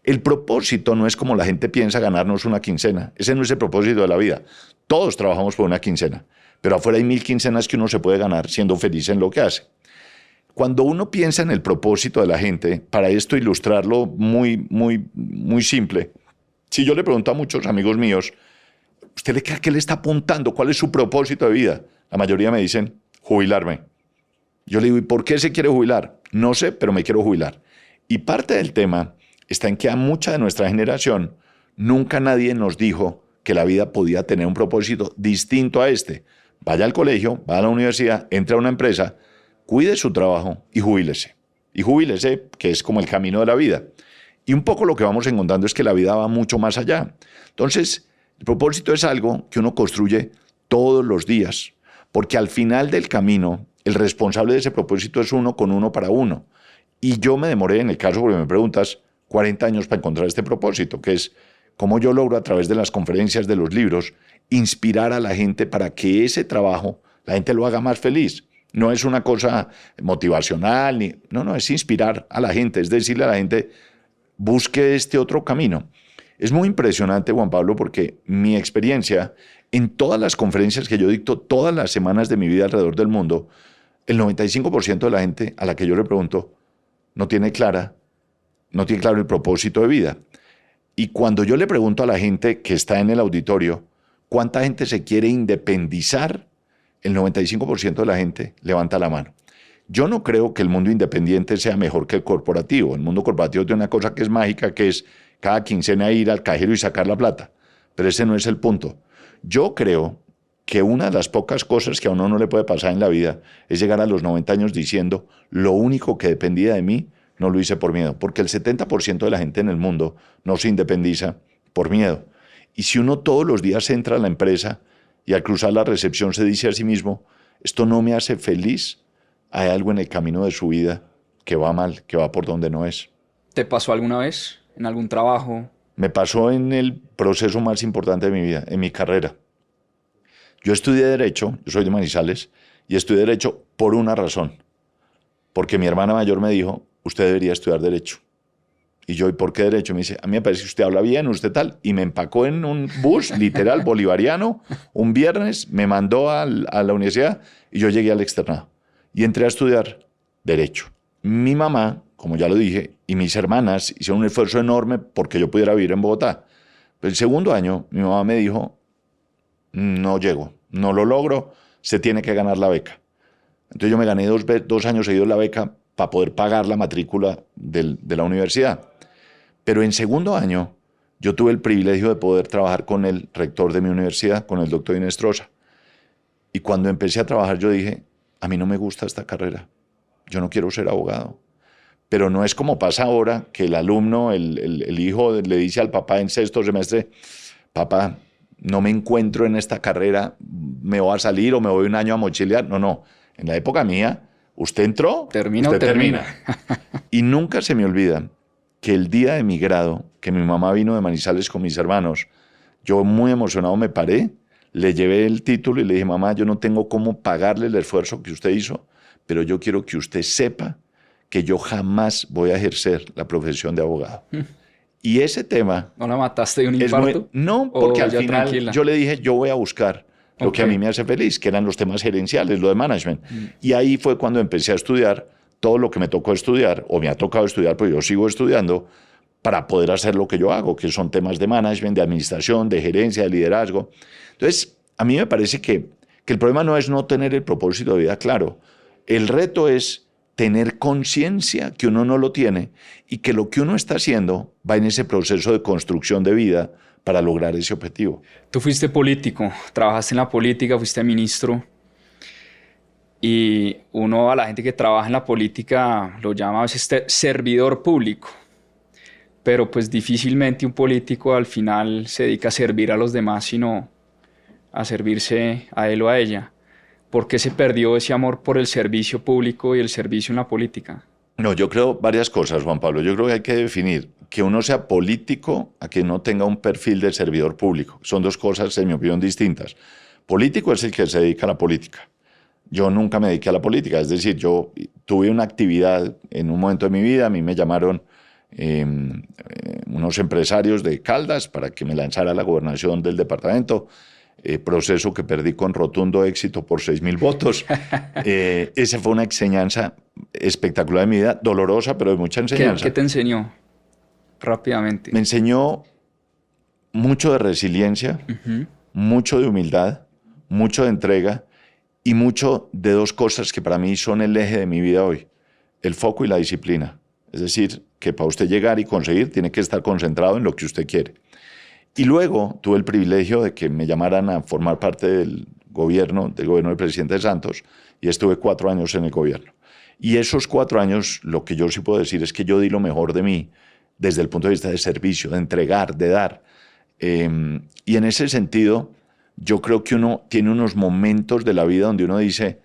El propósito no es como la gente piensa ganarnos una quincena. Ese no es el propósito de la vida. Todos trabajamos por una quincena, pero afuera hay 1000 quincenas que uno se puede ganar siendo feliz en lo que hace. Cuando uno piensa en el propósito de la gente, para esto ilustrarlo muy simple, si yo le pregunto a muchos amigos míos, ¿usted a qué le está apuntando? ¿Cuál es su propósito de vida? La mayoría me dicen, jubilarme. Yo le digo, ¿y por qué se quiere jubilar? No sé, pero me quiero jubilar. Y parte del tema está en que a mucha de nuestra generación nunca nadie nos dijo que la vida podía tener un propósito distinto a este. Vaya al colegio, vaya a la universidad, entre a una empresa, cuide su trabajo y jubílese. Y jubílese, que es como el camino de la vida. Y un poco lo que vamos encontrando es que la vida va mucho más allá. Entonces, el propósito es algo que uno construye todos los días, porque al final del camino, el responsable de ese propósito es uno con uno para uno. Y yo me demoré, en el caso porque me preguntas, 40 años para encontrar este propósito, que es cómo yo logro a través de las conferencias, de los libros, inspirar a la gente para que ese trabajo la gente lo haga más feliz. No es una cosa motivacional, no, es inspirar a la gente, es decirle a la gente, busque este otro camino. Es muy impresionante, Juan Pablo, porque mi experiencia en todas las conferencias que yo dicto todas las semanas de mi vida alrededor del mundo, el 95% de la gente a la que yo le pregunto no tiene claro el propósito de vida. Y cuando yo le pregunto a la gente que está en el auditorio cuánta gente se quiere independizar, el 95% de la gente levanta la mano. Yo no creo que el mundo independiente sea mejor que el corporativo. El mundo corporativo tiene una cosa que es mágica, que es cada quincena ir al cajero y sacar la plata. Pero ese no es el punto. Yo creo que una de las pocas cosas que a uno no le puede pasar en la vida es llegar a los 90 años diciendo lo único que dependía de mí no lo hice por miedo. Porque el 70% de la gente en el mundo no se independiza por miedo. Y si uno todos los días entra a la empresa y al cruzar la recepción se dice a sí mismo, esto no me hace feliz, hay algo en el camino de su vida que va mal, que va por donde no es. ¿Te pasó alguna vez en algún trabajo? Me pasó en el proceso más importante de mi vida, en mi carrera. Yo estudié Derecho, yo soy de Manizales, y estudié Derecho por una razón. Porque mi hermana mayor me dijo, usted debería estudiar Derecho. Y yo, ¿y por qué Derecho? Me dice, a mí me parece que usted habla bien, usted tal. Y me empacó en un bus, literal, bolivariano, un viernes, me mandó a la universidad y yo llegué al externado. Y entré a estudiar Derecho. Mi mamá, como ya lo dije, y mis hermanas hicieron un esfuerzo enorme porque yo pudiera vivir en Bogotá. Pero el segundo año, mi mamá me dijo, no llego, no lo logro, se tiene que ganar la beca. Entonces yo me gané 2 años seguidos la beca para poder pagar la matrícula de la universidad. Pero en segundo año yo tuve el privilegio de poder trabajar con el rector de mi universidad, con el doctor Inestrosa. Y cuando empecé a trabajar yo dije, a mí no me gusta esta carrera, yo no quiero ser abogado. Pero no es como pasa ahora, que el alumno, el hijo le dice al papá en sexto semestre, papá, no me encuentro en esta carrera, me voy a salir o me voy un año a mochilear. No, no. En la época mía, usted entró, termina usted o termina. Y nunca se me olvida que el día de mi grado, que mi mamá vino de Manizales con mis hermanos, yo muy emocionado me paré, le llevé el título y le dije, mamá, yo no tengo cómo pagarle el esfuerzo que usted hizo, pero yo quiero que usted sepa que yo jamás voy a ejercer la profesión de abogado. Y ese tema... ¿No la mataste de un infarto? No, porque al final tranquila? Yo le dije, yo voy a buscar lo que a mí me hace feliz, que eran los temas gerenciales, lo de management. Y ahí fue cuando empecé a estudiar todo lo que me tocó estudiar, o me ha tocado estudiar, pues yo sigo estudiando, para poder hacer lo que yo hago, que son temas de management, de administración, de gerencia, de liderazgo. Entonces, a mí me parece que el problema no es no tener el propósito de vida claro. El reto es tener conciencia que uno no lo tiene y que lo que uno está haciendo va en ese proceso de construcción de vida para lograr ese objetivo. Tú fuiste político, trabajaste en la política, fuiste ministro, y uno a la gente que trabaja en la política lo llama a veces servidor público, pero pues difícilmente un político al final se dedica a servir a los demás, sino a servirse a él o a ella. ¿Por qué se perdió ese amor por el servicio público y el servicio en la política? No, yo creo varias cosas, Juan Pablo. Yo creo que hay que definir que uno sea político a que no tenga un perfil de servidor público. Son dos cosas, en mi opinión, distintas. Político es el que se dedica a la política. Yo nunca me dediqué a la política, es decir, yo tuve una actividad en un momento de mi vida, a mí me llamaron unos empresarios de Caldas para que me lanzara a la gobernación del departamento, proceso que perdí con rotundo éxito por 6.000 votos. Esa fue una enseñanza espectacular de mi vida, dolorosa, pero de mucha enseñanza. ¿Qué te enseñó rápidamente? Me enseñó mucho de resiliencia, mucho de humildad, mucho de entrega y mucho de dos cosas que para mí son el eje de mi vida hoy, el foco y la disciplina. Es decir, que para usted llegar y conseguir tiene que estar concentrado en lo que usted quiere. Y luego tuve el privilegio de que me llamaran a formar parte del gobierno del presidente Santos, y estuve 4 años en el gobierno. Y esos 4 años, lo que yo sí puedo decir es que yo di lo mejor de mí desde el punto de vista de servicio, de entregar, de dar. Y en ese sentido, yo creo que uno tiene unos momentos de la vida donde uno dice,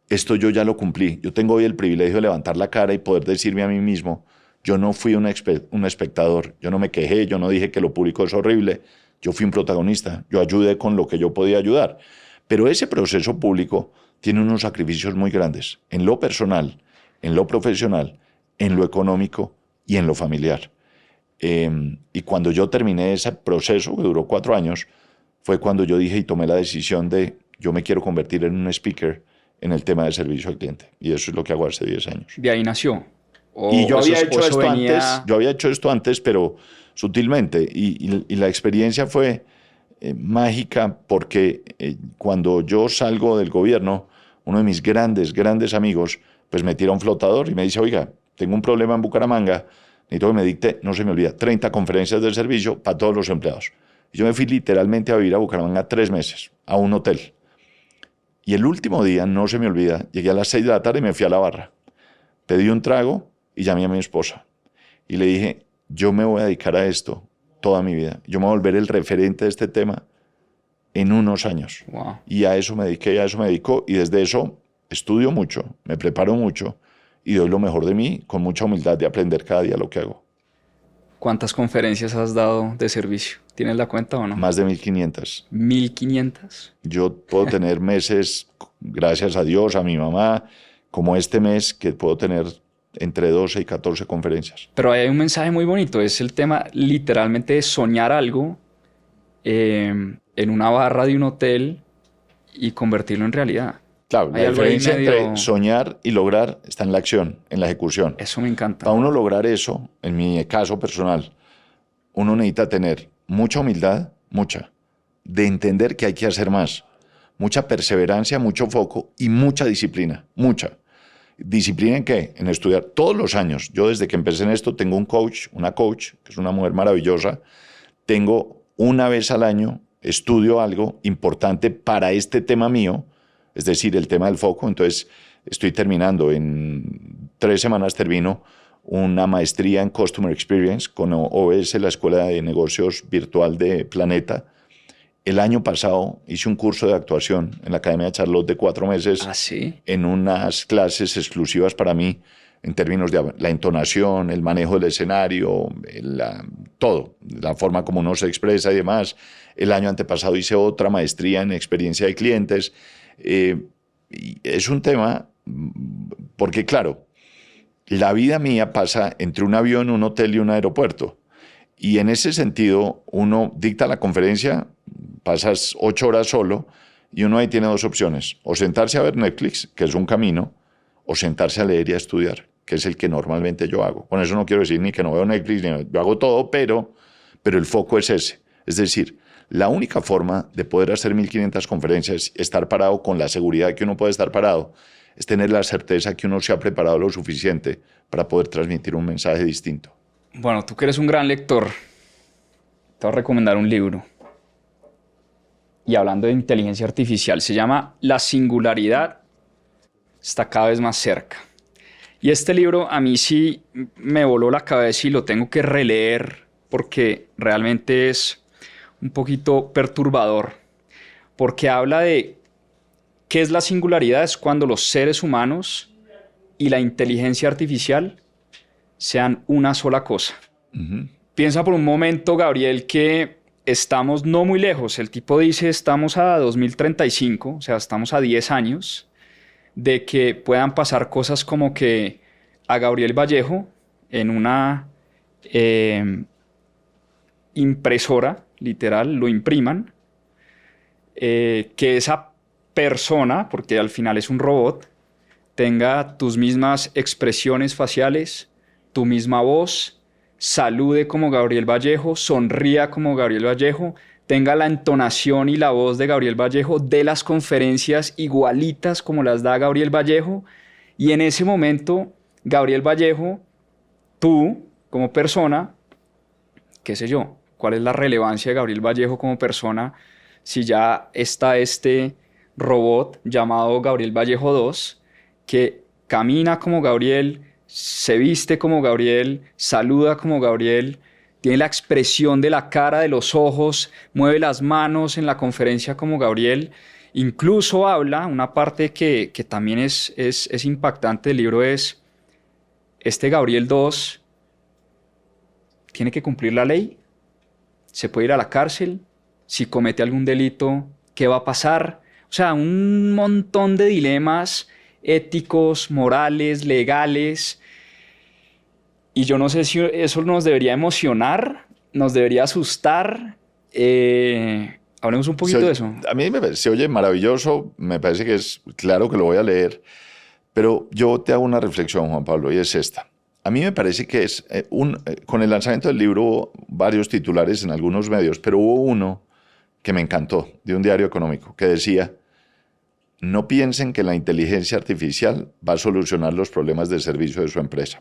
esto yo ya lo cumplí. Yo tengo hoy el privilegio de levantar la cara y poder decirme a mí mismo, yo no fui un espectador, yo no me quejé, yo no dije que lo público es horrible, yo fui un protagonista, yo ayudé con lo que yo podía ayudar. Pero ese proceso público tiene unos sacrificios muy grandes, en lo personal, en lo profesional, en lo económico y en lo familiar. Y cuando yo terminé ese proceso, que duró 4 años, fue cuando yo dije y tomé la decisión de, yo me quiero convertir en un speaker en el tema de servicio al cliente. Y eso es lo que hago hace 10 años. ¿De ahí nació? Y yo había hecho esto antes, pero sutilmente. Y la experiencia fue mágica porque cuando yo salgo del gobierno, uno de mis grandes amigos, pues me tira un flotador y me dice, oiga, tengo un problema en Bucaramanga, necesito que me dicte, no se me olvida, 30 conferencias del servicio para todos los empleados. Y yo me fui literalmente a vivir a Bucaramanga 3 meses, a un hotel. Y el último día, no se me olvida, llegué a las 6 de la tarde y me fui a la barra. Pedí un trago y llamé a mi esposa. Y le dije, yo me voy a dedicar a esto toda mi vida. Yo me voy a volver el referente de este tema en unos años. Wow. Y a eso me dediqué, a eso me dedico. Y desde eso estudio mucho, me preparo mucho y doy lo mejor de mí con mucha humildad de aprender cada día lo que hago. ¿Cuántas conferencias has dado de servicio? ¿Tienes la cuenta o no? Más de 1.500. ¿1.500? Yo puedo tener meses, gracias a Dios, a mi mamá, como este mes, que puedo tener entre 12 y 14 conferencias. Pero ahí hay un mensaje muy bonito. Es el tema literalmente de soñar algo en una barra de un hotel y convertirlo en realidad. Claro, Hay la algo ahí diferencia medio- entre soñar y lograr está en la acción, en la ejecución. Eso me encanta. Para uno lograr eso, en mi caso personal, uno necesita tener mucha humildad, mucha, de entender que hay que hacer más, mucha perseverancia, mucho foco y mucha disciplina, mucha. ¿Disciplina en qué? En estudiar todos los años. Yo desde que empecé en esto tengo un coach, una coach, que es una mujer maravillosa. Tengo una vez al año, estudio algo importante para este tema mío, es decir, el tema del foco. Entonces estoy terminando, en 3 semanas termino una maestría en Customer Experience con OS, la Escuela de Negocios Virtual de Planeta. El año pasado hice un curso de actuación en la Academia de Charlotte de 4 meses. ¿Ah, sí? En unas clases exclusivas para mí, en términos de la entonación, el manejo del escenario, todo, la forma como uno se expresa y demás. El año antepasado hice otra maestría en experiencia de clientes. Y es un tema, porque claro, la vida mía pasa entre un avión, un hotel y un aeropuerto. Y en ese sentido, uno dicta la conferencia, pasas 8 horas solo y uno ahí tiene 2 opciones. O sentarse a ver Netflix, que es un camino, o sentarse a leer y a estudiar, que es el que normalmente yo hago. Con eso no quiero decir ni que no veo Netflix, yo hago todo, pero el foco es ese. Es decir, la única forma de poder hacer 1.500 conferencias, estar parado con la seguridad de que uno puede estar parado, es tener la certeza que uno se ha preparado lo suficiente para poder transmitir un mensaje distinto. Bueno, tú que eres un gran lector, te voy a recomendar un libro. Y hablando de inteligencia artificial, se llama La singularidad está cada vez más cerca. Y este libro a mí sí me voló la cabeza y lo tengo que releer porque realmente es un poquito perturbador. Porque habla de qué es la singularidad, es cuando los seres humanos y la inteligencia artificial sean una sola cosa. Piensa por un momento, Gabriel, que estamos no muy lejos. El tipo dice, estamos a 2035, o sea, estamos a 10 años de que puedan pasar cosas como que a Gabriel Vallejo en una impresora, literal, lo impriman, que esa persona, porque al final es un robot, tenga tus mismas expresiones faciales, tu misma voz, salude como Gabriel Vallejo, sonría como Gabriel Vallejo, tenga la entonación y la voz de Gabriel Vallejo, dé las conferencias igualitas como las da Gabriel Vallejo, y en ese momento, Gabriel Vallejo, tú como persona, qué sé yo, ¿cuál es la relevancia de Gabriel Vallejo como persona si ya está este robot llamado Gabriel Vallejo 2 que camina como Gabriel, se viste como Gabriel, saluda como Gabriel, tiene la expresión de la cara, de los ojos, mueve las manos en la conferencia como Gabriel, incluso habla, una parte que también es impactante del libro es, este Gabriel 2 tiene que cumplir la ley, se puede ir a la cárcel, si comete algún delito, ¿qué va a pasar? O sea, un montón de dilemas éticos, morales, legales. Y yo no sé si eso nos debería emocionar, nos debería asustar. Hablemos un poquito de eso. A mí se oye maravilloso, me parece que es claro que lo voy a leer, pero yo te hago una reflexión, Juan Pablo, y es esta. A mí me parece que es con el lanzamiento del libro hubo varios titulares en algunos medios, pero hubo uno que me encantó, de un diario económico, que decía: no piensen que la inteligencia artificial va a solucionar los problemas de servicio de su empresa.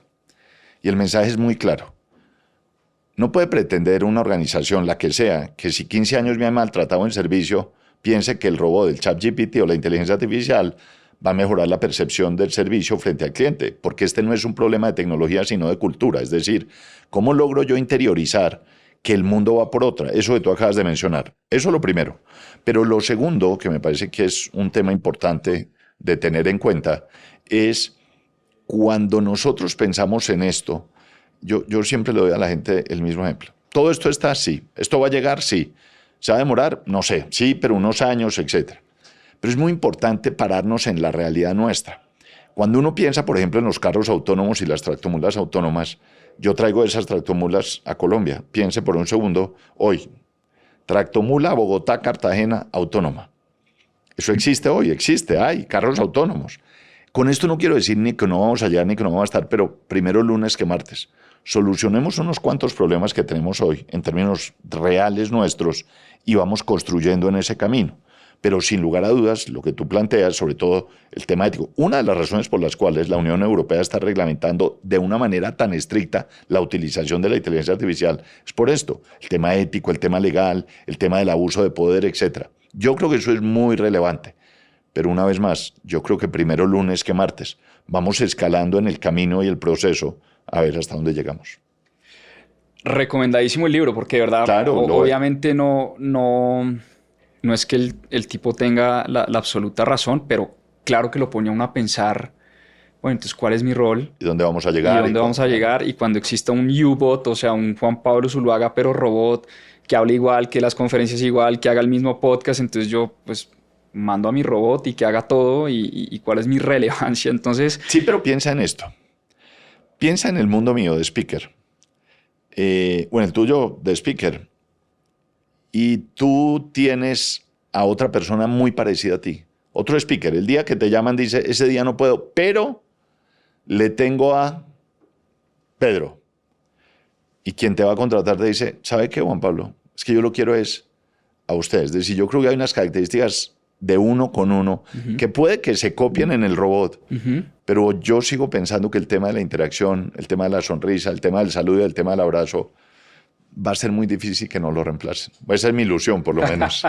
Y el mensaje es muy claro. No puede pretender una organización, la que sea, que si 15 años me han maltratado en servicio, piense que el robot del ChatGPT o la inteligencia artificial va a mejorar la percepción del servicio frente al cliente, porque este no es un problema de tecnología, sino de cultura. Es decir, ¿cómo logro yo interiorizar que el mundo va por otra? Eso que tú acabas de mencionar. Eso es lo primero. Pero lo segundo, que me parece que es un tema importante de tener en cuenta, es cuando nosotros pensamos en esto, yo siempre le doy a la gente el mismo ejemplo. Todo esto está así. ¿Esto va a llegar? Sí. ¿Se va a demorar? No sé. Sí, pero unos años, etc. Pero es muy importante pararnos en la realidad nuestra. Cuando uno piensa, por ejemplo, en los carros autónomos y las tractomulas autónomas, yo traigo esas tractomulas a Colombia. Piense por un segundo, hoy, tractomula Bogotá-Cartagena autónoma. Eso existe hoy, hay carros autónomos. Con esto no quiero decir ni que no vamos a llegar ni que no vamos a estar, pero primero lunes que martes. Solucionemos unos cuantos problemas que tenemos hoy en términos reales nuestros y vamos construyendo en ese camino. Pero sin lugar a dudas, lo que tú planteas, sobre todo el tema ético, una de las razones por las cuales la Unión Europea está reglamentando de una manera tan estricta la utilización de la inteligencia artificial es por esto, el tema ético, el tema legal, el tema del abuso de poder, etc. Yo creo que eso es muy relevante, pero una vez más, yo creo que primero lunes que martes vamos escalando en el camino y el proceso a ver hasta dónde llegamos. Recomendadísimo el libro, porque de verdad, claro, obviamente no es que el tipo tenga la absoluta razón, pero claro que lo pone a uno a pensar, bueno, entonces, ¿cuál es mi rol? ¿Y dónde vamos a llegar? ¿Y dónde vamos a llegar? Y cuando exista un U-Bot, o sea, un Juan Pablo Zuluaga, pero robot, que hable igual, que las conferencias igual, que haga el mismo podcast, entonces yo, pues, mando a mi robot y que haga todo y cuál es mi relevancia. Entonces... Sí, pero piensa en esto. Piensa en el mundo mío de speaker. Bueno, el tuyo de speaker. Y tú tienes a otra persona muy parecida a ti. Otro speaker. El día que te llaman dice, ese día no puedo, pero le tengo a Pedro. Y quien te va a contratar te dice, ¿sabe qué, Juan Pablo? Es que yo lo quiero es a usted. Es decir, yo creo que hay unas características de uno con uno que puede que se copien en el robot, pero yo sigo pensando que el tema de la interacción, el tema de la sonrisa, el tema del saludo y el tema del abrazo va a ser muy difícil que no lo reemplacen. Esa es mi ilusión, por lo menos.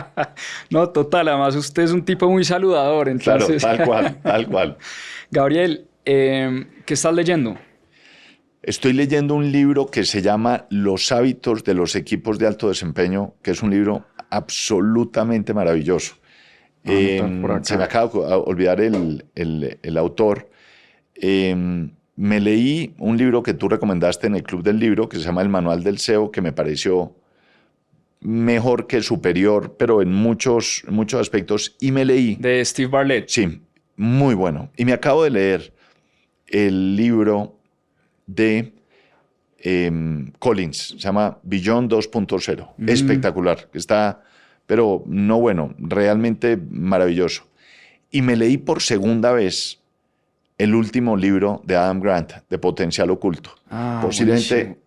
No, total. Además, usted es un tipo muy saludador. Entonces... Claro, tal cual. Gabriel, ¿qué estás leyendo? Estoy leyendo un libro que se llama Los hábitos de los equipos de alto desempeño, que es un libro absolutamente maravilloso. Se me acaba de olvidar el autor. Me leí un libro que tú recomendaste en el Club del Libro, que se llama El Manual del SEO, que me pareció mejor que superior, pero en muchos aspectos. Y me leí... De Steve Bartlett. Sí, muy bueno. Y me acabo de leer el libro de Collins, se llama Beyond 2.0. Espectacular. Está, pero no bueno, realmente maravilloso. Y me leí por segunda vez el último libro de Adam Grant, de Potencial Oculto. Posiblemente